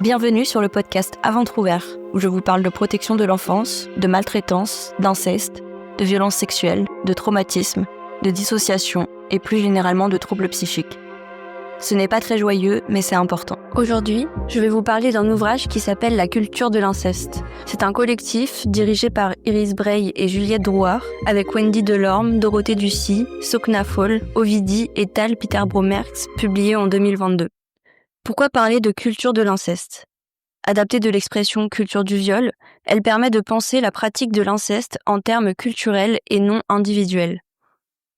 Bienvenue sur le podcast À ventre ouvert, où je vous parle de protection de l'enfance, de maltraitance, d'inceste, de violences sexuelles, de traumatisme, de dissociation et plus généralement de troubles psychiques. Ce n'est pas très joyeux, mais c'est important. Aujourd'hui, je vais vous parler d'un ouvrage qui s'appelle La culture de l'inceste. C'est un collectif dirigé par Iris Bray et Juliette Drouhard, avec Wendy Delorme, Dorothée Ducy, Sokna Fall, Ovidie et Tal Peter Bromertz, publié en 2022. Pourquoi parler de culture de l'inceste ? Adaptée de l'expression culture du viol, elle permet de penser la pratique de l'inceste en termes culturels et non individuels.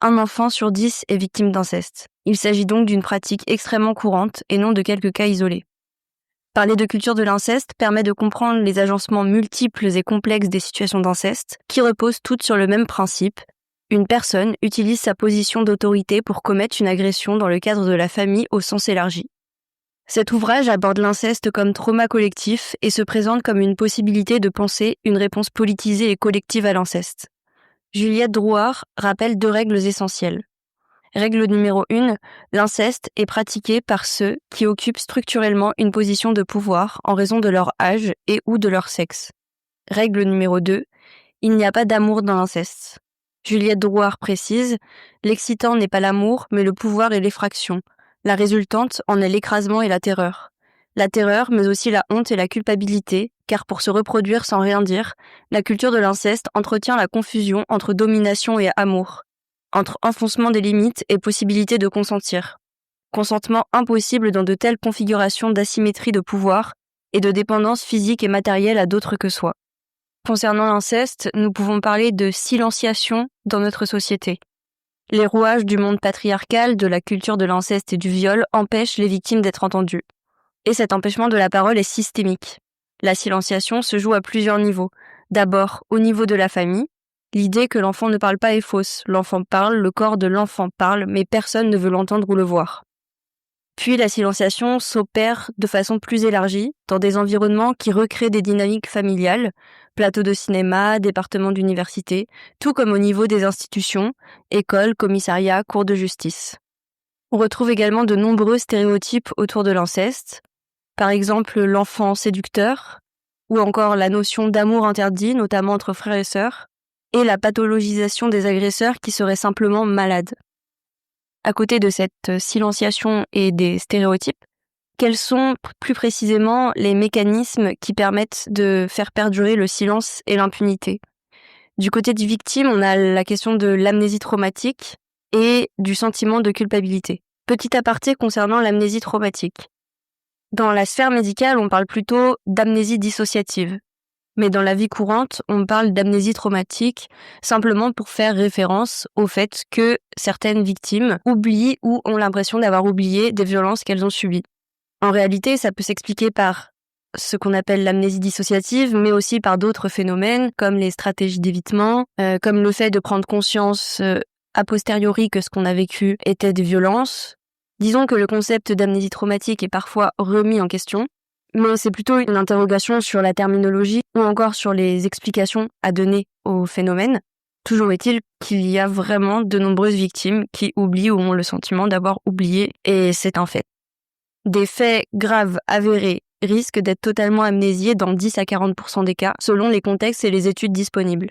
Un enfant sur 10 est victime d'inceste. Il s'agit donc d'une pratique extrêmement courante et non de quelques cas isolés. Parler de culture de l'inceste permet de comprendre les agencements multiples et complexes des situations d'inceste, qui reposent toutes sur le même principe. Une personne utilise sa position d'autorité pour commettre une agression dans le cadre de la famille au sens élargi. Cet ouvrage aborde l'inceste comme trauma collectif et se présente comme une possibilité de penser une réponse politisée et collective à l'inceste. Juliette Drouhard rappelle 2 règles essentielles. Règle numéro 1, l'inceste est pratiqué par ceux qui occupent structurellement une position de pouvoir en raison de leur âge et ou de leur sexe. Règle numéro 2, il n'y a pas d'amour dans l'inceste. Juliette Drouhard précise, l'excitant n'est pas l'amour, mais le pouvoir et l'effraction. La résultante en est l'écrasement et la terreur. La terreur, mais aussi la honte et la culpabilité, car pour se reproduire sans rien dire, la culture de l'inceste entretient la confusion entre domination et amour, entre enfoncement des limites et possibilité de consentir. Consentement impossible dans de telles configurations d'asymétrie de pouvoir et de dépendance physique et matérielle à d'autres que soi. Concernant l'inceste, nous pouvons parler de silenciation dans notre société. Les rouages du monde patriarcal, de la culture de l'inceste et du viol empêchent les victimes d'être entendues. Et cet empêchement de la parole est systémique. La silenciation se joue à plusieurs niveaux. D'abord, au niveau de la famille, l'idée que l'enfant ne parle pas est fausse. L'enfant parle, le corps de l'enfant parle, mais personne ne veut l'entendre ou le voir. Puis la silenciation s'opère de façon plus élargie, dans des environnements qui recréent des dynamiques familiales, plateaux de cinéma, départements d'université, tout comme au niveau des institutions, écoles, commissariats, cours de justice. On retrouve également de nombreux stéréotypes autour de l'inceste, par exemple l'enfant séducteur, ou encore la notion d'amour interdit, notamment entre frères et sœurs, et la pathologisation des agresseurs qui seraient simplement malades. À côté de cette silenciation et des stéréotypes, quels sont plus précisément les mécanismes qui permettent de faire perdurer le silence et l'impunité ? Du côté des victimes, on a la question de l'amnésie traumatique et du sentiment de culpabilité. Petit aparté concernant l'amnésie traumatique. Dans la sphère médicale, on parle plutôt d'amnésie dissociative. Mais dans la vie courante, on parle d'amnésie traumatique simplement pour faire référence au fait que certaines victimes oublient ou ont l'impression d'avoir oublié des violences qu'elles ont subies. En réalité, ça peut s'expliquer par ce qu'on appelle l'amnésie dissociative, mais aussi par d'autres phénomènes comme les stratégies d'évitement, comme le fait de prendre conscience a posteriori que ce qu'on a vécu était des violences. Disons que le concept d'amnésie traumatique est parfois remis en question, mais c'est plutôt une interrogation sur la terminologie ou encore sur les explications à donner au phénomène. Toujours est-il qu'il y a vraiment de nombreuses victimes qui oublient ou ont le sentiment d'avoir oublié, et c'est un fait. Des faits graves avérés risquent d'être totalement amnésiés dans 10 à 40% des cas, selon les contextes et les études disponibles.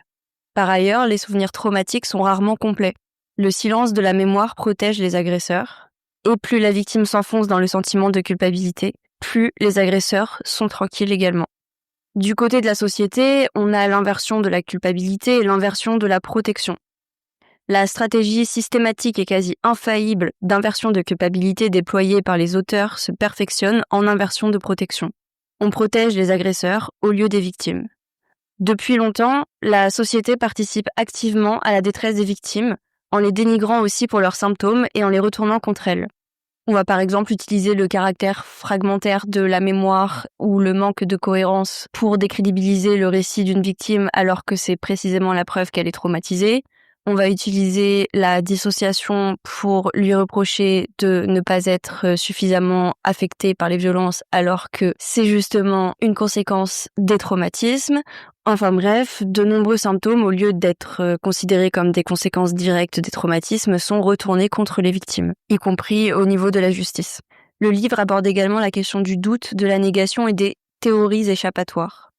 Par ailleurs, les souvenirs traumatiques sont rarement complets. Le silence de la mémoire protège les agresseurs, et plus la victime s'enfonce dans le sentiment de culpabilité, plus les agresseurs sont tranquilles également. Du côté de la société, on a l'inversion de la culpabilité et l'inversion de la protection. La stratégie systématique et quasi infaillible d'inversion de culpabilité déployée par les auteurs se perfectionne en inversion de protection. On protège les agresseurs au lieu des victimes. Depuis longtemps, la société participe activement à la détresse des victimes, en les dénigrant aussi pour leurs symptômes et en les retournant contre elles. On va par exemple utiliser le caractère fragmentaire de la mémoire ou le manque de cohérence pour décrédibiliser le récit d'une victime alors que c'est précisément la preuve qu'elle est traumatisée. On va utiliser la dissociation pour lui reprocher de ne pas être suffisamment affectée par les violences alors que c'est justement une conséquence des traumatismes. Enfin bref, de nombreux symptômes, au lieu d'être considérés comme des conséquences directes des traumatismes, sont retournés contre les victimes, y compris au niveau de la justice. Le livre aborde également la question du doute, de la négation et des théories échappatoires.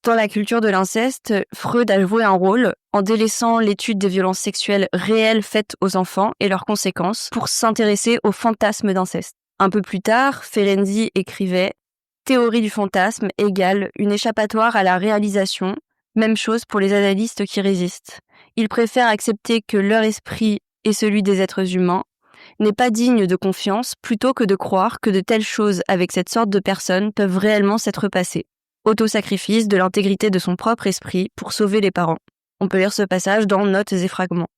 Dans la culture de l'inceste, Freud a joué un rôle en délaissant l'étude des violences sexuelles réelles faites aux enfants et leurs conséquences pour s'intéresser au fantasme d'inceste. Un peu plus tard, Ferenczi écrivait « Théorie du fantasme égale une échappatoire à la réalisation, même chose pour les analystes qui résistent. Ils préfèrent accepter que leur esprit et celui des êtres humains n'est pas digne de confiance plutôt que de croire que de telles choses avec cette sorte de personnes peuvent réellement s'être passées. Autosacrifice de l'intégrité de son propre esprit pour sauver les parents. » On peut lire ce passage dans Notes et fragments.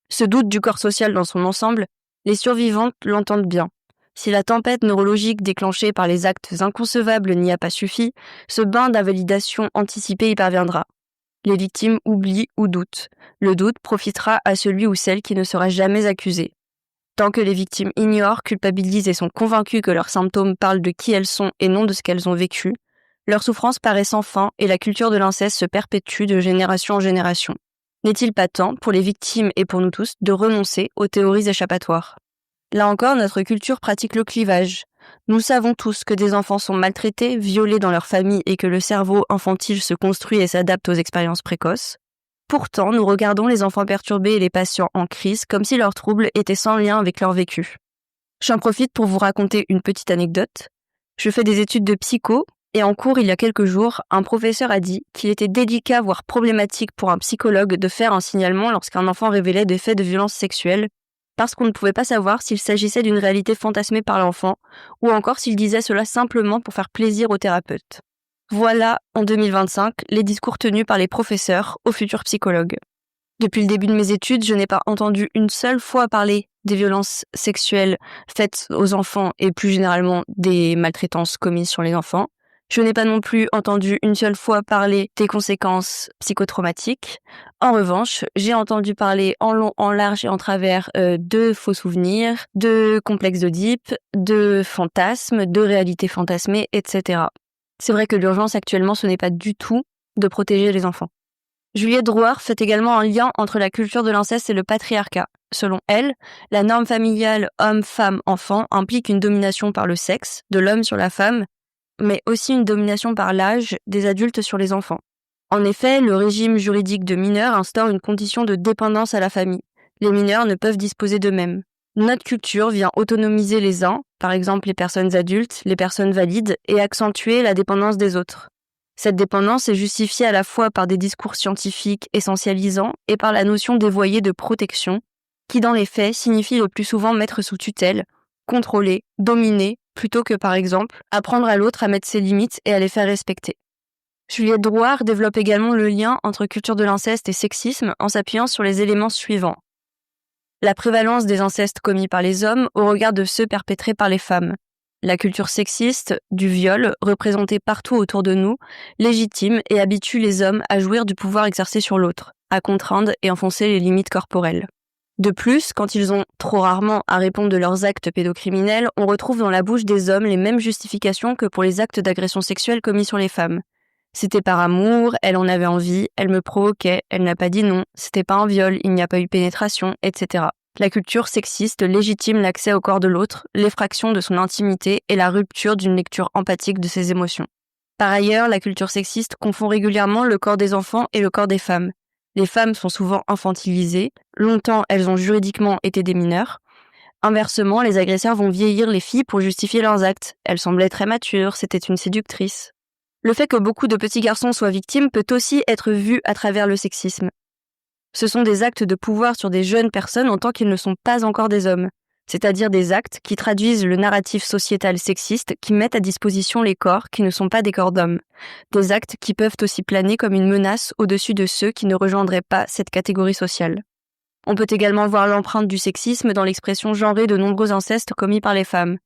Ce doute du corps social dans son ensemble, les survivantes l'entendent bien. Si la tempête neurologique déclenchée par les actes inconcevables n'y a pas suffi, ce bain d'invalidation anticipée y parviendra. Les victimes oublient ou doutent. Le doute profitera à celui ou celle qui ne sera jamais accusé. Tant que les victimes ignorent, culpabilisent et sont convaincues que leurs symptômes parlent de qui elles sont et non de ce qu'elles ont vécu, leur souffrance paraît sans fin et la culture de l'inceste se perpétue de génération en génération. N'est-il pas temps, pour les victimes et pour nous tous, de renoncer aux théories échappatoires ? Là encore, notre culture pratique le clivage. Nous savons tous que des enfants sont maltraités, violés dans leur famille et que le cerveau infantile se construit et s'adapte aux expériences précoces. Pourtant, nous regardons les enfants perturbés et les patients en crise comme si leurs troubles étaient sans lien avec leur vécu. J'en profite pour vous raconter une petite anecdote. Je fais des études de psycho et en cours il y a quelques jours, un professeur a dit qu'il était délicat voire problématique pour un psychologue de faire un signalement lorsqu'un enfant révélait des faits de violence sexuelle parce qu'on ne pouvait pas savoir s'il s'agissait d'une réalité fantasmée par l'enfant ou encore s'il disait cela simplement pour faire plaisir au thérapeute. Voilà, en 2025, les discours tenus par les professeurs aux futurs psychologues. Depuis le début de mes études, je n'ai pas entendu une seule fois parler des violences sexuelles faites aux enfants et plus généralement des maltraitances commises sur les enfants. Je n'ai pas non plus entendu une seule fois parler des conséquences psychotraumatiques. En revanche, j'ai entendu parler en long, en large et en travers de faux souvenirs, de complexes d'Oedipe, de fantasmes, de réalités fantasmées, etc. C'est vrai que l'urgence actuellement, ce n'est pas du tout de protéger les enfants. Juliette Drouhard fait également un lien entre la culture de l'inceste et le patriarcat. Selon elle, la norme familiale homme-femme-enfant implique une domination par le sexe, de l'homme sur la femme, mais aussi une domination par l'âge des adultes sur les enfants. En effet, le régime juridique de mineurs instaure une condition de dépendance à la famille. Les mineurs ne peuvent disposer d'eux-mêmes. Notre culture vient autonomiser les uns, par exemple les personnes adultes, les personnes valides, et accentuer la dépendance des autres. Cette dépendance est justifiée à la fois par des discours scientifiques essentialisants et par la notion dévoyée de protection, qui dans les faits signifie le plus souvent mettre sous tutelle, contrôler, dominer, plutôt que par exemple apprendre à l'autre à mettre ses limites et à les faire respecter. Juliette Drouhard développe également le lien entre culture de l'inceste et sexisme en s'appuyant sur les éléments suivants. La prévalence des incestes commis par les hommes au regard de ceux perpétrés par les femmes. La culture sexiste du viol, représentée partout autour de nous, légitime et habitue les hommes à jouir du pouvoir exercé sur l'autre, à contraindre et enfoncer les limites corporelles. De plus, quand ils ont trop rarement à répondre de leurs actes pédocriminels, on retrouve dans la bouche des hommes les mêmes justifications que pour les actes d'agression sexuelle commis sur les femmes. C'était par amour, elle en avait envie, elle me provoquait, elle n'a pas dit non, c'était pas un viol, il n'y a pas eu pénétration, etc. La culture sexiste légitime l'accès au corps de l'autre, l'effraction de son intimité et la rupture d'une lecture empathique de ses émotions. Par ailleurs, la culture sexiste confond régulièrement le corps des enfants et le corps des femmes. Les femmes sont souvent infantilisées, longtemps elles ont juridiquement été des mineurs. Inversement, les agresseurs vont vieillir les filles pour justifier leurs actes. Elles semblaient très matures, c'était une séductrice. Le fait que beaucoup de petits garçons soient victimes peut aussi être vu à travers le sexisme. Ce sont des actes de pouvoir sur des jeunes personnes en tant qu'ils ne sont pas encore des hommes, c'est-à-dire des actes qui traduisent le narratif sociétal sexiste qui met à disposition les corps qui ne sont pas des corps d'hommes, des actes qui peuvent aussi planer comme une menace au-dessus de ceux qui ne rejoindraient pas cette catégorie sociale. On peut également voir l'empreinte du sexisme dans l'expression genrée de nombreux incestes commis par les femmes,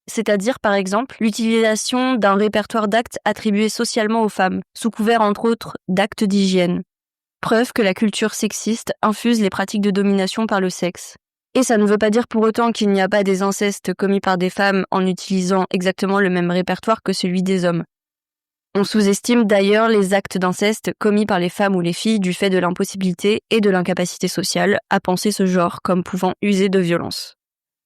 c'est-à-dire par exemple l'utilisation d'un répertoire d'actes attribués socialement aux femmes, sous couvert entre autres d'actes d'hygiène. Preuve que la culture sexiste infuse les pratiques de domination par le sexe. Et ça ne veut pas dire pour autant qu'il n'y a pas des incestes commis par des femmes en utilisant exactement le même répertoire que celui des hommes. On sous-estime d'ailleurs les actes d'inceste commis par les femmes ou les filles du fait de l'impossibilité et de l'incapacité sociale à penser ce genre comme pouvant user de violence.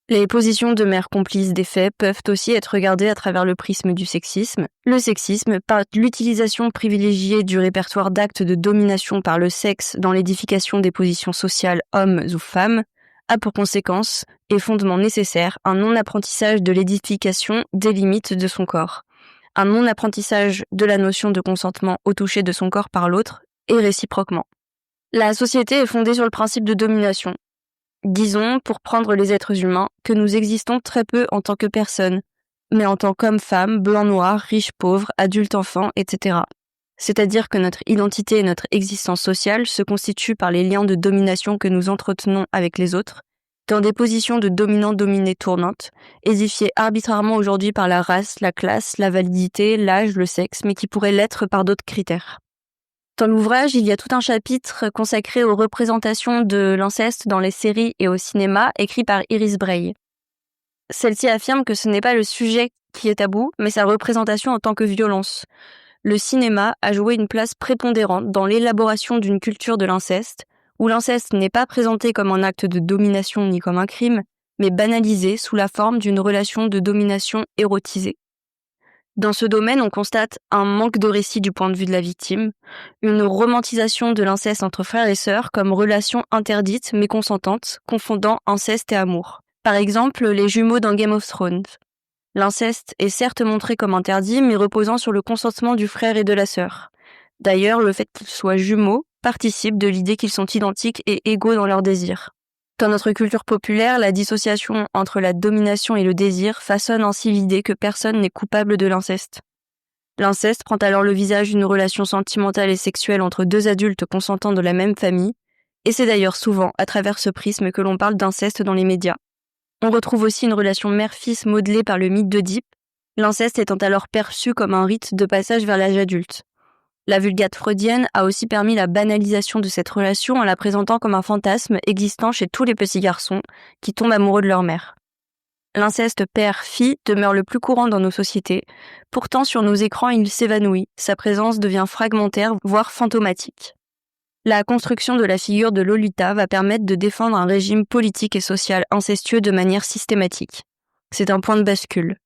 Les positions de mère complice des faits peuvent aussi être regardées à travers le prisme du sexisme. Le sexisme, par l'utilisation privilégiée du répertoire d'actes de domination par le sexe dans l'édification des positions sociales hommes ou femmes, a pour conséquence et fondement nécessaire un non-apprentissage de l'édification des limites de son corps, un non-apprentissage de la notion de consentement au toucher de son corps par l'autre et réciproquement. La société est fondée sur le principe de domination. Disons, pour prendre les êtres humains, que nous existons très peu en tant que personnes, mais en tant qu'hommes, femmes, blancs, noirs, riches, pauvres, adultes, enfants, etc. C'est-à-dire que notre identité et notre existence sociale se constituent par les liens de domination que nous entretenons avec les autres, dans des positions de dominant-dominé tournantes, édifiées arbitrairement aujourd'hui par la race, la classe, la validité, l'âge, le sexe, mais qui pourraient l'être par d'autres critères. Dans l'ouvrage, il y a tout un chapitre consacré aux représentations de l'inceste dans les séries et au cinéma, écrit par Iris Bray. Celle-ci affirme que ce n'est pas le sujet qui est tabou, mais sa représentation en tant que violence. Le cinéma a joué une place prépondérante dans l'élaboration d'une culture de l'inceste, où l'inceste n'est pas présenté comme un acte de domination ni comme un crime, mais banalisé sous la forme d'une relation de domination érotisée. Dans ce domaine, on constate un manque de récit du point de vue de la victime, une romantisation de l'inceste entre frères et sœurs comme relation interdite mais consentante, confondant inceste et amour. Par exemple, les jumeaux dans Game of Thrones. L'inceste est certes montré comme interdit, mais reposant sur le consentement du frère et de la sœur. D'ailleurs, le fait qu'ils soient jumeaux participe de l'idée qu'ils sont identiques et égaux dans leurs désirs. Dans notre culture populaire, la dissociation entre la domination et le désir façonne ainsi l'idée que personne n'est coupable de l'inceste. L'inceste prend alors le visage d'une relation sentimentale et sexuelle entre deux adultes consentants de la même famille, et c'est d'ailleurs souvent à travers ce prisme que l'on parle d'inceste dans les médias. On retrouve aussi une relation mère-fils modelée par le mythe d'Oedipe, l'inceste étant alors perçu comme un rite de passage vers l'âge adulte. La vulgate freudienne a aussi permis la banalisation de cette relation en la présentant comme un fantasme existant chez tous les petits garçons qui tombent amoureux de leur mère. L'inceste père-fille demeure le plus courant dans nos sociétés, pourtant sur nos écrans il s'évanouit, sa présence devient fragmentaire, voire fantomatique. La construction de la figure de Lolita va permettre de défendre un régime politique et social incestueux de manière systématique. C'est un point de bascule.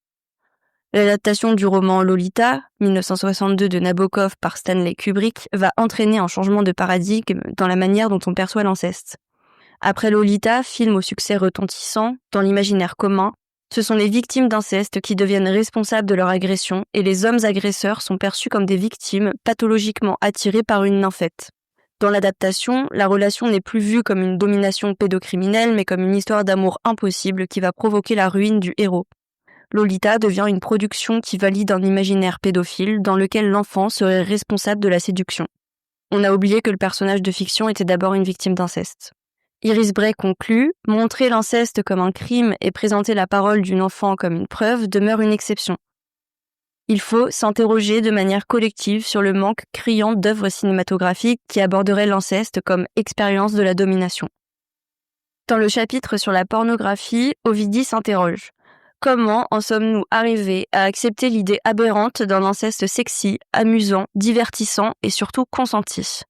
L'adaptation du roman Lolita, 1962 de Nabokov par Stanley Kubrick, va entraîner un changement de paradigme dans la manière dont on perçoit l'inceste. Après Lolita, film au succès retentissant, dans l'imaginaire commun, ce sont les victimes d'inceste qui deviennent responsables de leur agression et les hommes agresseurs sont perçus comme des victimes pathologiquement attirées par une nymphette. Dans l'adaptation, la relation n'est plus vue comme une domination pédocriminelle mais comme une histoire d'amour impossible qui va provoquer la ruine du héros. Lolita devient une production qui valide un imaginaire pédophile dans lequel l'enfant serait responsable de la séduction. On a oublié que le personnage de fiction était d'abord une victime d'inceste. Iris Bray conclut « Montrer l'inceste comme un crime et présenter la parole d'une enfant comme une preuve demeure une exception. Il faut s'interroger de manière collective sur le manque criant d'œuvres cinématographiques qui aborderaient l'inceste comme expérience de la domination. » Dans le chapitre sur la pornographie, Ovidie s'interroge. Comment en sommes-nous arrivés à accepter l'idée aberrante d'un inceste sexy, amusant, divertissant et surtout consenti ?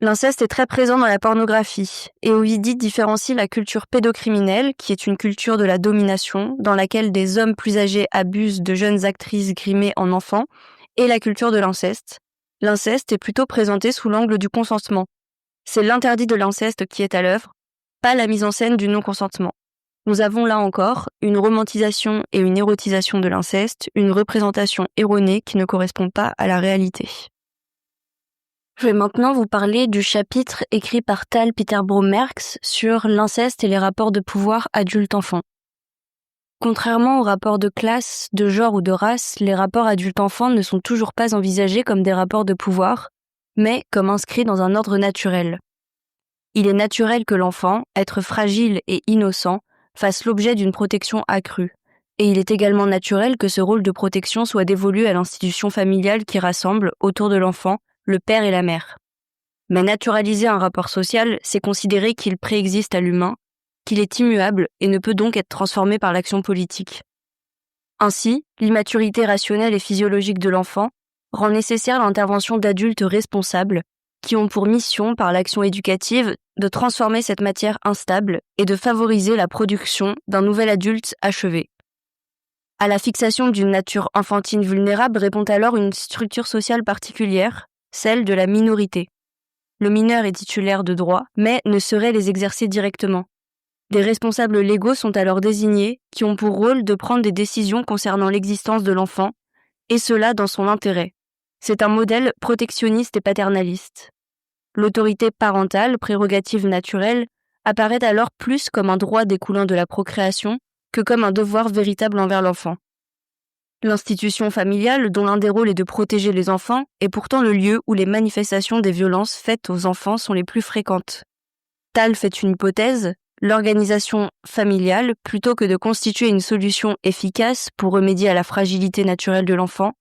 L'inceste est très présent dans la pornographie, et Ovidie différencie la culture pédocriminelle, qui est une culture de la domination, dans laquelle des hommes plus âgés abusent de jeunes actrices grimées en enfants, et la culture de l'inceste. L'inceste est plutôt présenté sous l'angle du consentement. C'est l'interdit de l'inceste qui est à l'œuvre, pas la mise en scène du non-consentement. Nous avons là encore une romantisation et une érotisation de l'inceste, une représentation erronée qui ne correspond pas à la réalité. Je vais maintenant vous parler du chapitre écrit par Tal Peterborough-Merks sur l'inceste et les rapports de pouvoir adulte-enfant. Contrairement aux rapports de classe, de genre ou de race, les rapports adulte-enfant ne sont toujours pas envisagés comme des rapports de pouvoir, mais comme inscrits dans un ordre naturel. Il est naturel que l'enfant, être fragile et innocent, fasse l'objet d'une protection accrue. Et il est également naturel que ce rôle de protection soit dévolu à l'institution familiale qui rassemble, autour de l'enfant, le père et la mère. Mais naturaliser un rapport social, c'est considérer qu'il préexiste à l'humain, qu'il est immuable et ne peut donc être transformé par l'action politique. Ainsi, l'immaturité rationnelle et physiologique de l'enfant rend nécessaire l'intervention d'adultes responsables qui ont pour mission, par l'action éducative, de transformer cette matière instable et de favoriser la production d'un nouvel adulte achevé. À la fixation d'une nature enfantine vulnérable répond alors une structure sociale particulière, celle de la minorité. Le mineur est titulaire de droits, mais ne saurait les exercer directement. Des responsables légaux sont alors désignés qui ont pour rôle de prendre des décisions concernant l'existence de l'enfant, et cela dans son intérêt. C'est un modèle protectionniste et paternaliste. L'autorité parentale, prérogative naturelle, apparaît alors plus comme un droit découlant de la procréation que comme un devoir véritable envers l'enfant. L'institution familiale, dont l'un des rôles est de protéger les enfants, est pourtant le lieu où les manifestations des violences faites aux enfants sont les plus fréquentes. Tal fait une hypothèse, l'organisation familiale, plutôt que de constituer une solution efficace pour remédier à la fragilité naturelle de l'enfant,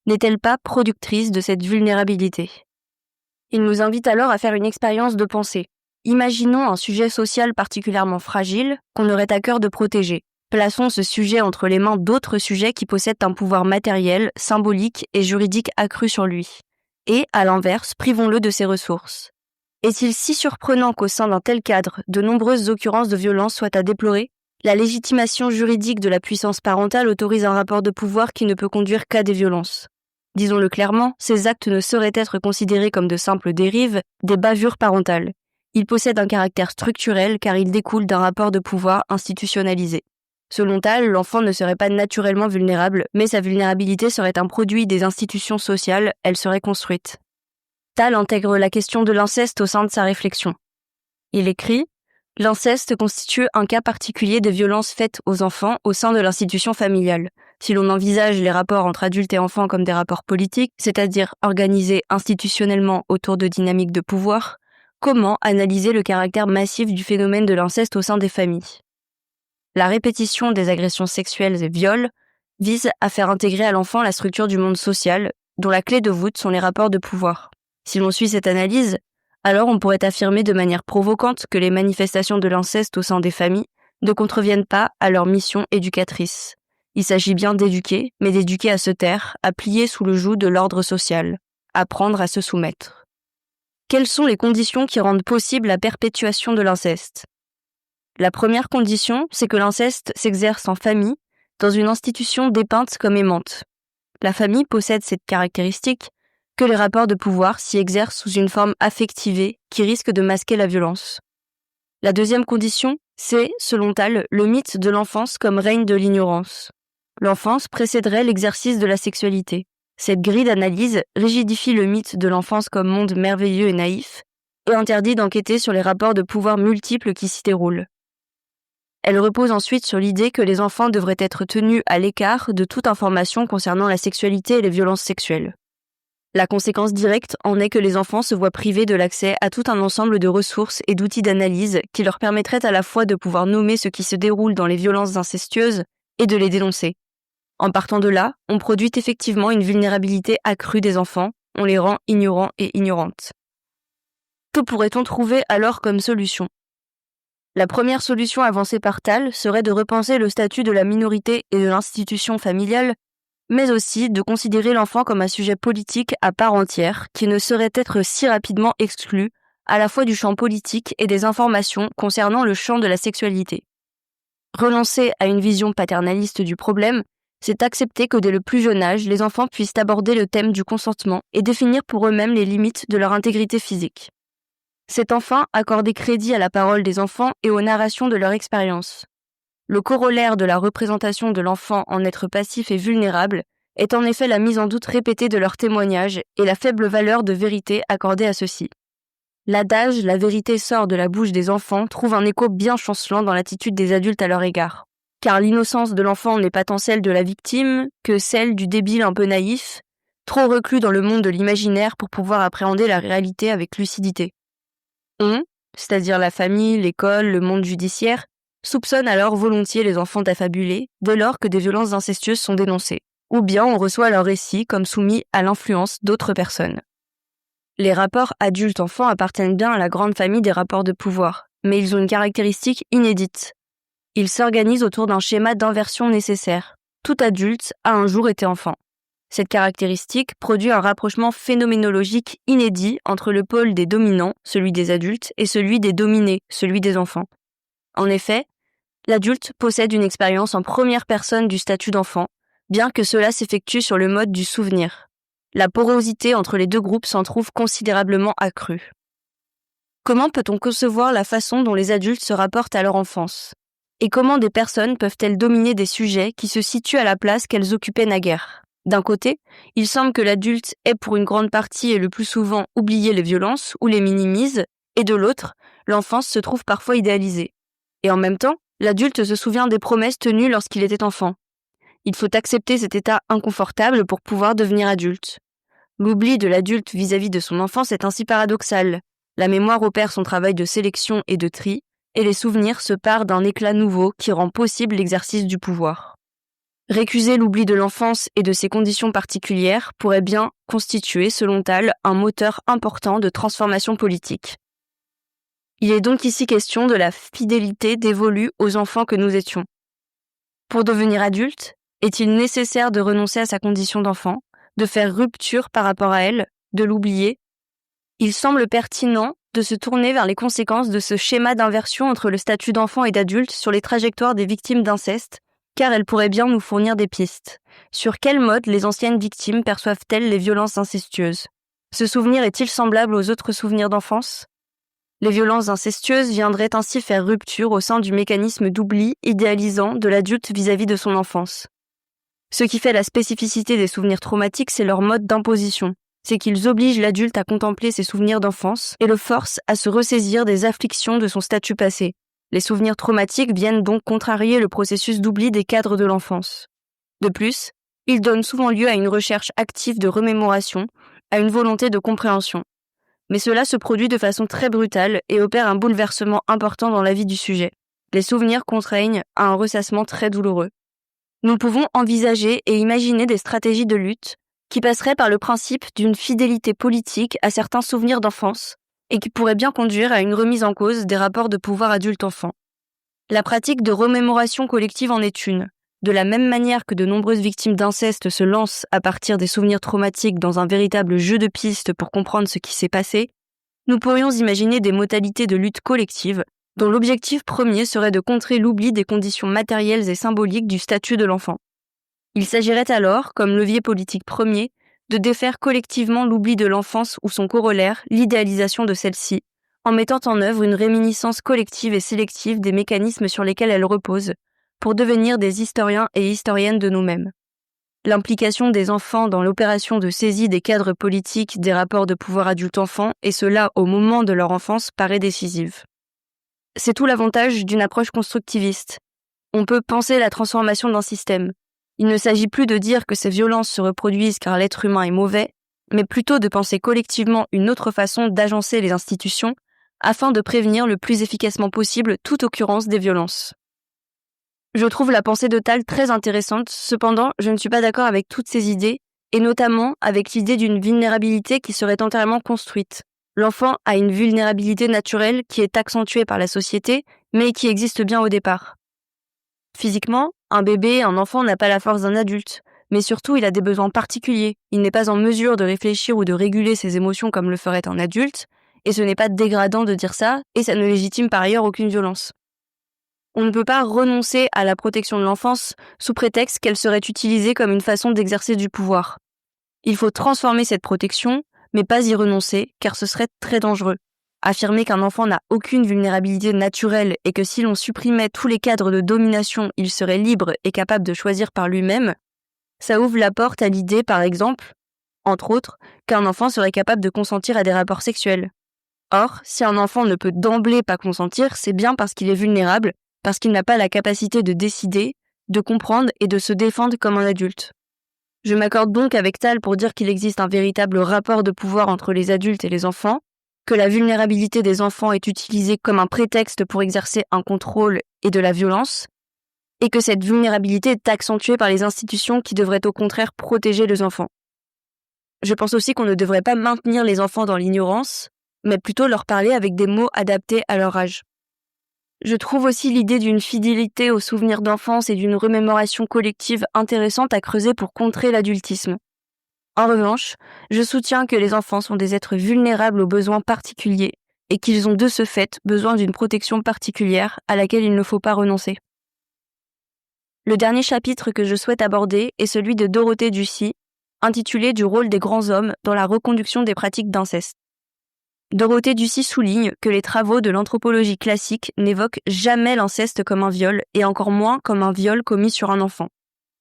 n'est-elle pas productrice de cette vulnérabilité ? Il nous invite alors à faire une expérience de pensée. Imaginons un sujet social particulièrement fragile qu'on aurait à cœur de protéger. Plaçons ce sujet entre les mains d'autres sujets qui possèdent un pouvoir matériel, symbolique et juridique accru sur lui. Et, à l'inverse, privons-le de ses ressources. Est-il si surprenant qu'au sein d'un tel cadre, de nombreuses occurrences de violence soient à déplorer ? La légitimation juridique de la puissance parentale autorise un rapport de pouvoir qui ne peut conduire qu'à des violences. Disons-le clairement, ces actes ne sauraient être considérés comme de simples dérives, des bavures parentales. Ils possèdent un caractère structurel car ils découlent d'un rapport de pouvoir institutionnalisé. Selon Tal, l'enfant ne serait pas naturellement vulnérable, mais sa vulnérabilité serait un produit des institutions sociales, elle serait construite. Tal intègre la question de l'inceste au sein de sa réflexion. Il écrit « L'inceste constitue un cas particulier des violences faites aux enfants au sein de l'institution familiale. Si l'on envisage les rapports entre adultes et enfants comme des rapports politiques, c'est-à-dire organisés institutionnellement autour de dynamiques de pouvoir, comment analyser le caractère massif du phénomène de l'inceste au sein des familles ? La répétition des agressions sexuelles et viols vise à faire intégrer à l'enfant la structure du monde social, dont la clé de voûte sont les rapports de pouvoir. Si l'on suit cette analyse, alors on pourrait affirmer de manière provocante que les manifestations de l'inceste au sein des familles ne contreviennent pas à leur mission éducatrice. Il s'agit bien d'éduquer, mais d'éduquer à se taire, à plier sous le joug de l'ordre social, apprendre à se soumettre. Quelles sont les conditions qui rendent possible la perpétuation de l'inceste ? La première condition, c'est que l'inceste s'exerce en famille, dans une institution dépeinte comme aimante. La famille possède cette caractéristique que les rapports de pouvoir s'y exercent sous une forme affectivée qui risque de masquer la violence. La deuxième condition, c'est, selon Tal, le mythe de l'enfance comme règne de l'ignorance. L'enfance précéderait l'exercice de la sexualité. Cette grille d'analyse rigidifie le mythe de l'enfance comme monde merveilleux et naïf et interdit d'enquêter sur les rapports de pouvoir multiples qui s'y déroulent. Elle repose ensuite sur l'idée que les enfants devraient être tenus à l'écart de toute information concernant la sexualité et les violences sexuelles. La conséquence directe en est que les enfants se voient privés de l'accès à tout un ensemble de ressources et d'outils d'analyse qui leur permettraient à la fois de pouvoir nommer ce qui se déroule dans les violences incestueuses et de les dénoncer. En partant de là, on produit effectivement une vulnérabilité accrue des enfants, on les rend ignorants et ignorantes. Que pourrait-on trouver alors comme solution ? La première solution avancée par Tal serait de repenser le statut de la minorité et de l'institution familiale, mais aussi de considérer l'enfant comme un sujet politique à part entière qui ne saurait être si rapidement exclu à la fois du champ politique et des informations concernant le champ de la sexualité. Renoncer à une vision paternaliste du problème, c'est accepter que dès le plus jeune âge, les enfants puissent aborder le thème du consentement et définir pour eux-mêmes les limites de leur intégrité physique. C'est enfin accorder crédit à la parole des enfants et aux narrations de leur expérience. Le corollaire de la représentation de l'enfant en être passif et vulnérable est en effet la mise en doute répétée de leurs témoignages et la faible valeur de vérité accordée à ceux-ci. L'adage « la vérité sort de la bouche des enfants » trouve un écho bien chancelant dans l'attitude des adultes à leur égard. Car l'innocence de l'enfant n'est pas tant celle de la victime que celle du débile un peu naïf, trop reclus dans le monde de l'imaginaire pour pouvoir appréhender la réalité avec lucidité. On, c'est-à-dire la famille, l'école, le monde judiciaire, soupçonne alors volontiers les enfants d'affabulés dès lors que des violences incestueuses sont dénoncées, ou bien on reçoit leurs récits comme soumis à l'influence d'autres personnes. Les rapports adultes-enfants appartiennent bien à la grande famille des rapports de pouvoir, mais ils ont une caractéristique inédite. Ils s'organisent autour d'un schéma d'inversion nécessaire. Tout adulte a un jour été enfant. Cette caractéristique produit un rapprochement phénoménologique inédit entre le pôle des dominants, celui des adultes, et celui des dominés, celui des enfants. En effet, l'adulte possède une expérience en première personne du statut d'enfant, bien que cela s'effectue sur le mode du souvenir. La porosité entre les deux groupes s'en trouve considérablement accrue. Comment peut-on concevoir la façon dont les adultes se rapportent à leur enfance ? Et comment des personnes peuvent-elles dominer des sujets qui se situent à la place qu'elles occupaient naguère ? D'un côté, il semble que l'adulte ait pour une grande partie et le plus souvent oublié les violences ou les minimise, et de l'autre, l'enfance se trouve parfois idéalisée. Et en même temps, l'adulte se souvient des promesses tenues lorsqu'il était enfant. Il faut accepter cet état inconfortable pour pouvoir devenir adulte. L'oubli de l'adulte vis-à-vis de son enfance est ainsi paradoxal. La mémoire opère son travail de sélection et de tri, et les souvenirs se parent d'un éclat nouveau qui rend possible l'exercice du pouvoir. Récuser l'oubli de l'enfance et de ses conditions particulières pourrait bien constituer, selon Tal, un moteur important de transformation politique. Il est donc ici question de la fidélité dévolue aux enfants que nous étions. Pour devenir adulte, est-il nécessaire de renoncer à sa condition d'enfant, de faire rupture par rapport à elle, de l'oublier ? Il semble pertinent de se tourner vers les conséquences de ce schéma d'inversion entre le statut d'enfant et d'adulte sur les trajectoires des victimes d'inceste, car elles pourraient bien nous fournir des pistes. Sur quel mode les anciennes victimes perçoivent-elles les violences incestueuses ? Ce souvenir est-il semblable aux autres souvenirs d'enfance ? Les violences incestueuses viendraient ainsi faire rupture au sein du mécanisme d'oubli idéalisant de l'adulte vis-à-vis de son enfance. Ce qui fait la spécificité des souvenirs traumatiques, c'est leur mode d'imposition. C'est qu'ils obligent l'adulte à contempler ses souvenirs d'enfance et le forcent à se ressaisir des afflictions de son statut passé. Les souvenirs traumatiques viennent donc contrarier le processus d'oubli des cadres de l'enfance. De plus, ils donnent souvent lieu à une recherche active de remémoration, à une volonté de compréhension. Mais cela se produit de façon très brutale et opère un bouleversement important dans la vie du sujet. Les souvenirs contraignent à un ressassement très douloureux. Nous pouvons envisager et imaginer des stratégies de lutte qui passeraient par le principe d'une fidélité politique à certains souvenirs d'enfance et qui pourraient bien conduire à une remise en cause des rapports de pouvoir adulte-enfant. La pratique de remémoration collective en est une. De la même manière que de nombreuses victimes d'inceste se lancent à partir des souvenirs traumatiques dans un véritable jeu de pistes pour comprendre ce qui s'est passé, nous pourrions imaginer des modalités de lutte collective dont l'objectif premier serait de contrer l'oubli des conditions matérielles et symboliques du statut de l'enfant. Il s'agirait alors, comme levier politique premier, de défaire collectivement l'oubli de l'enfance ou son corollaire, l'idéalisation de celle-ci, en mettant en œuvre une réminiscence collective et sélective des mécanismes sur lesquels elle repose, pour devenir des historiens et historiennes de nous-mêmes. L'implication des enfants dans l'opération de saisie des cadres politiques des rapports de pouvoir adulte-enfant, et cela au moment de leur enfance, paraît décisive. C'est tout l'avantage d'une approche constructiviste. On peut penser la transformation d'un système. Il ne s'agit plus de dire que ces violences se reproduisent car l'être humain est mauvais, mais plutôt de penser collectivement une autre façon d'agencer les institutions afin de prévenir le plus efficacement possible toute occurrence des violences. Je trouve la pensée de Tal très intéressante, cependant je ne suis pas d'accord avec toutes ces idées, et notamment avec l'idée d'une vulnérabilité qui serait entièrement construite. L'enfant a une vulnérabilité naturelle qui est accentuée par la société, mais qui existe bien au départ. Physiquement, un bébé, un enfant n'a pas la force d'un adulte, mais surtout il a des besoins particuliers. Il n'est pas en mesure de réfléchir ou de réguler ses émotions comme le ferait un adulte, et ce n'est pas dégradant de dire ça, et ça ne légitime par ailleurs aucune violence. On ne peut pas renoncer à la protection de l'enfance sous prétexte qu'elle serait utilisée comme une façon d'exercer du pouvoir. Il faut transformer cette protection, mais pas y renoncer, car ce serait très dangereux. Affirmer qu'un enfant n'a aucune vulnérabilité naturelle et que si l'on supprimait tous les cadres de domination, il serait libre et capable de choisir par lui-même, ça ouvre la porte à l'idée, par exemple, entre autres, qu'un enfant serait capable de consentir à des rapports sexuels. Or, si un enfant ne peut d'emblée pas consentir, c'est bien parce qu'il est vulnérable, parce qu'il n'a pas la capacité de décider, de comprendre et de se défendre comme un adulte. Je m'accorde donc avec Tal pour dire qu'il existe un véritable rapport de pouvoir entre les adultes et les enfants, que la vulnérabilité des enfants est utilisée comme un prétexte pour exercer un contrôle et de la violence, et que cette vulnérabilité est accentuée par les institutions qui devraient au contraire protéger les enfants. Je pense aussi qu'on ne devrait pas maintenir les enfants dans l'ignorance, mais plutôt leur parler avec des mots adaptés à leur âge. Je trouve aussi l'idée d'une fidélité aux souvenirs d'enfance et d'une remémoration collective intéressante à creuser pour contrer l'adultisme. En revanche, je soutiens que les enfants sont des êtres vulnérables aux besoins particuliers et qu'ils ont de ce fait besoin d'une protection particulière à laquelle il ne faut pas renoncer. Le dernier chapitre que je souhaite aborder est celui de Dorothée Ducy, intitulé Du rôle des grands hommes dans la reconduction des pratiques d'inceste. Dorothée Ducy souligne que les travaux de l'anthropologie classique n'évoquent jamais l'inceste comme un viol et encore moins comme un viol commis sur un enfant.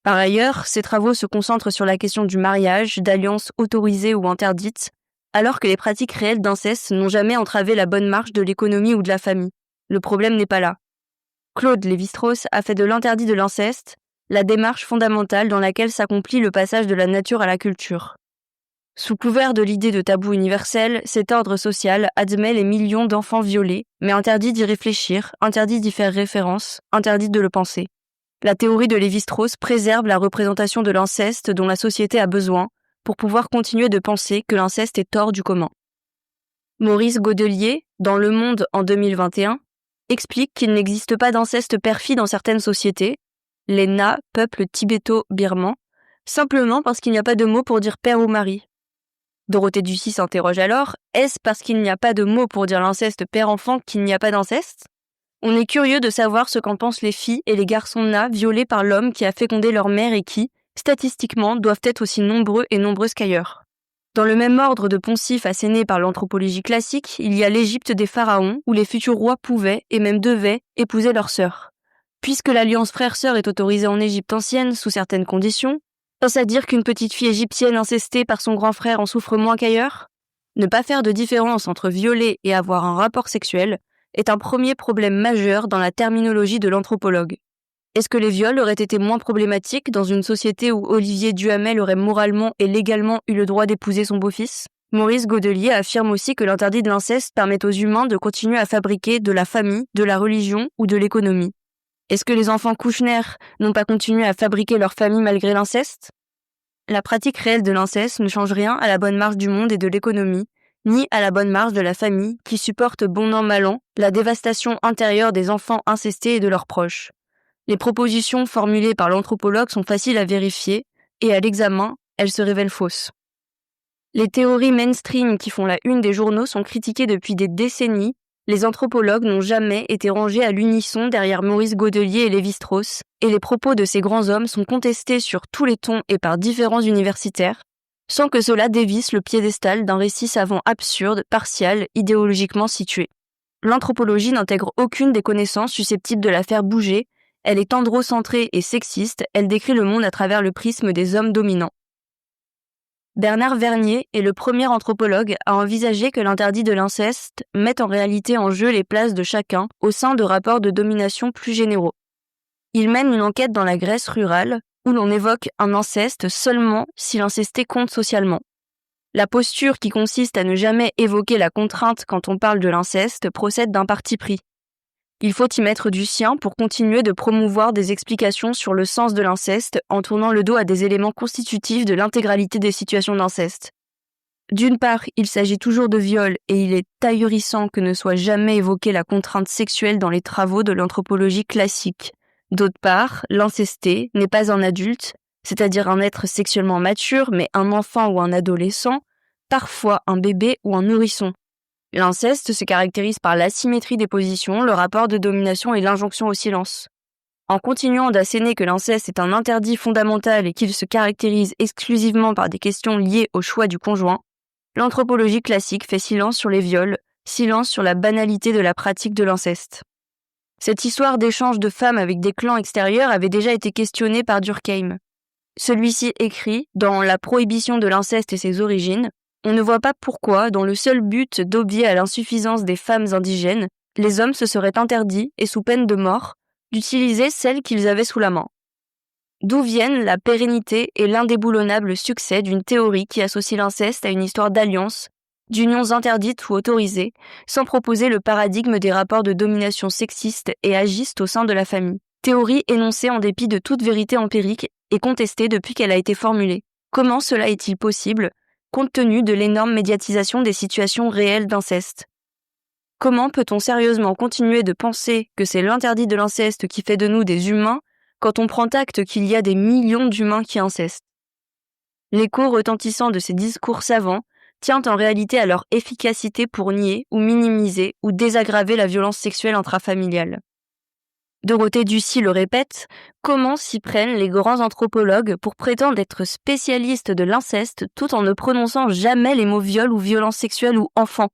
Par ailleurs, ces travaux se concentrent sur la question du mariage, d'alliances autorisées ou interdites, alors que les pratiques réelles d'inceste n'ont jamais entravé la bonne marche de l'économie ou de la famille. Le problème n'est pas là. Claude Lévi-Strauss a fait de l'interdit de l'inceste la démarche fondamentale dans laquelle s'accomplit le passage de la nature à la culture. Sous couvert de l'idée de tabou universel, cet ordre social admet les millions d'enfants violés, mais interdit d'y réfléchir, interdit d'y faire référence, interdit de le penser. La théorie de Lévi-Strauss préserve la représentation de l'inceste dont la société a besoin pour pouvoir continuer de penser que l'inceste est hors du commun. Maurice Godelier, dans Le Monde en 2021, explique qu'il n'existe pas d'inceste père-fille dans certaines sociétés, les Na, peuple tibéto-birman, simplement parce qu'il n'y a pas de mot pour dire père ou mari. Dorothée Ducy s'interroge alors, est-ce parce qu'il n'y a pas de mot pour dire l'inceste père-enfant qu'il n'y a pas d'inceste ? On est curieux de savoir ce qu'en pensent les filles et les garçons nats violés par l'homme qui a fécondé leur mère et qui, statistiquement, doivent être aussi nombreux et nombreuses qu'ailleurs. Dans le même ordre de poncifs assénés par l'anthropologie classique, il y a l'Égypte des pharaons où les futurs rois pouvaient, et même devaient, épouser leurs sœurs. Puisque l'alliance frère-sœur est autorisée en Égypte ancienne sous certaines conditions, pense à dire qu'une petite fille égyptienne incestée par son grand frère en souffre moins qu'ailleurs ? Ne pas faire de différence entre violer et avoir un rapport sexuel est un premier problème majeur dans la terminologie de l'anthropologue. Est-ce que les viols auraient été moins problématiques dans une société où Olivier Duhamel aurait moralement et légalement eu le droit d'épouser son beau-fils ? Maurice Godelier affirme aussi que l'interdit de l'inceste permet aux humains de continuer à fabriquer de la famille, de la religion ou de l'économie. Est-ce que les enfants Kouchner n'ont pas continué à fabriquer leur famille malgré l'inceste ? La pratique réelle de l'inceste ne change rien à la bonne marche du monde et de l'économie, ni à la bonne marche de la famille qui supporte bon an mal an la dévastation intérieure des enfants incestés et de leurs proches. Les propositions formulées par l'anthropologue sont faciles à vérifier et à l'examen, elles se révèlent fausses. Les théories mainstream qui font la une des journaux sont critiquées depuis des décennies. Les anthropologues n'ont jamais été rangés à l'unisson derrière Maurice Godelier et Lévi-Strauss, et les propos de ces grands hommes sont contestés sur tous les tons et par différents universitaires, sans que cela dévisse le piédestal d'un récit savant absurde, partial, idéologiquement situé. L'anthropologie n'intègre aucune des connaissances susceptibles de la faire bouger, elle est androcentrée et sexiste, elle décrit le monde à travers le prisme des hommes dominants. Bernard Vernier est le premier anthropologue à envisager que l'interdit de l'inceste mette en réalité en jeu les places de chacun au sein de rapports de domination plus généraux. Il mène une enquête dans la Grèce rurale où l'on évoque un inceste seulement si l'incesté compte socialement. La posture qui consiste à ne jamais évoquer la contrainte quand on parle de l'inceste procède d'un parti pris. Il faut y mettre du sien pour continuer de promouvoir des explications sur le sens de l'inceste en tournant le dos à des éléments constitutifs de l'intégralité des situations d'inceste. D'une part, il s'agit toujours de viol et il est ahurissant que ne soit jamais évoquée la contrainte sexuelle dans les travaux de l'anthropologie classique. D'autre part, l'incesté n'est pas un adulte, c'est-à-dire un être sexuellement mature, mais un enfant ou un adolescent, parfois un bébé ou un nourrisson. L'inceste se caractérise par l'asymétrie des positions, le rapport de domination et l'injonction au silence. En continuant d'asséner que l'inceste est un interdit fondamental et qu'il se caractérise exclusivement par des questions liées au choix du conjoint, l'anthropologie classique fait silence sur les viols, silence sur la banalité de la pratique de l'inceste. Cette histoire d'échange de femmes avec des clans extérieurs avait déjà été questionnée par Durkheim. Celui-ci écrit, dans La prohibition de l'inceste et ses origines, on ne voit pas pourquoi, dans le seul but d'obvier à l'insuffisance des femmes indigènes, les hommes se seraient interdits, et sous peine de mort, d'utiliser celles qu'ils avaient sous la main. D'où viennent la pérennité et l'indéboulonnable succès d'une théorie qui associe l'inceste à une histoire d'alliance, d'unions interdites ou autorisées, sans proposer le paradigme des rapports de domination sexistes et agistes au sein de la famille. Théorie énoncée en dépit de toute vérité empirique et contestée depuis qu'elle a été formulée. Comment cela est-il possible, compte tenu de l'énorme médiatisation des situations réelles d'inceste? Comment peut-on sérieusement continuer de penser que c'est l'interdit de l'inceste qui fait de nous des humains quand on prend acte qu'il y a des millions d'humains qui incestent? L'écho retentissant de ces discours savants tient en réalité à leur efficacité pour nier ou minimiser ou désaggraver la violence sexuelle intrafamiliale. Dorothée Ducy le répète, comment s'y prennent les grands anthropologues pour prétendre être spécialistes de l'inceste tout en ne prononçant jamais les mots viol ou violence sexuelle ou enfant.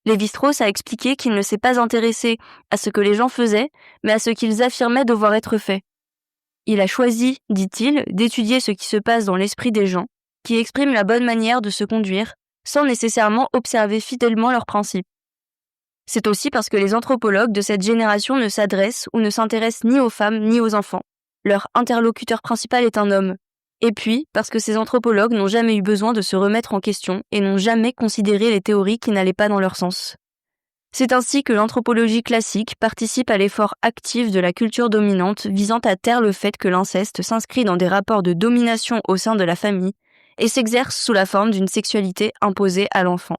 Lévi-Strauss a expliqué qu'il ne s'est pas intéressé à ce que les gens faisaient, mais à ce qu'ils affirmaient devoir être fait. Il a choisi, dit-il, d'étudier ce qui se passe dans l'esprit des gens, qui expriment la bonne manière de se conduire, sans nécessairement observer fidèlement leurs principes. C'est aussi parce que les anthropologues de cette génération ne s'adressent ou ne s'intéressent ni aux femmes ni aux enfants. Leur interlocuteur principal est un homme. Et puis, parce que ces anthropologues n'ont jamais eu besoin de se remettre en question et n'ont jamais considéré les théories qui n'allaient pas dans leur sens. C'est ainsi que l'anthropologie classique participe à l'effort actif de la culture dominante visant à taire le fait que l'inceste s'inscrit dans des rapports de domination au sein de la famille et s'exerce sous la forme d'une sexualité imposée à l'enfant.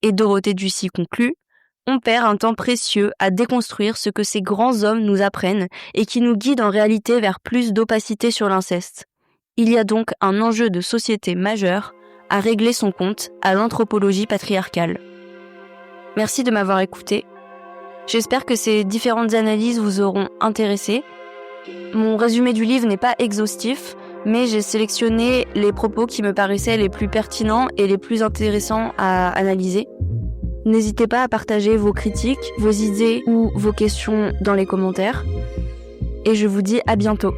Et Dorothée Ducy conclut: on perd un temps précieux à déconstruire ce que ces grands hommes nous apprennent et qui nous guide en réalité vers plus d'opacité sur l'inceste. Il y a donc un enjeu de société majeur à régler son compte à l'anthropologie patriarcale. Merci de m'avoir écouté. J'espère que ces différentes analyses vous auront intéressé. Mon résumé du livre n'est pas exhaustif, mais j'ai sélectionné les propos qui me paraissaient les plus pertinents et les plus intéressants à analyser. N'hésitez pas à partager vos critiques, vos idées ou vos questions dans les commentaires. Et je vous dis à bientôt.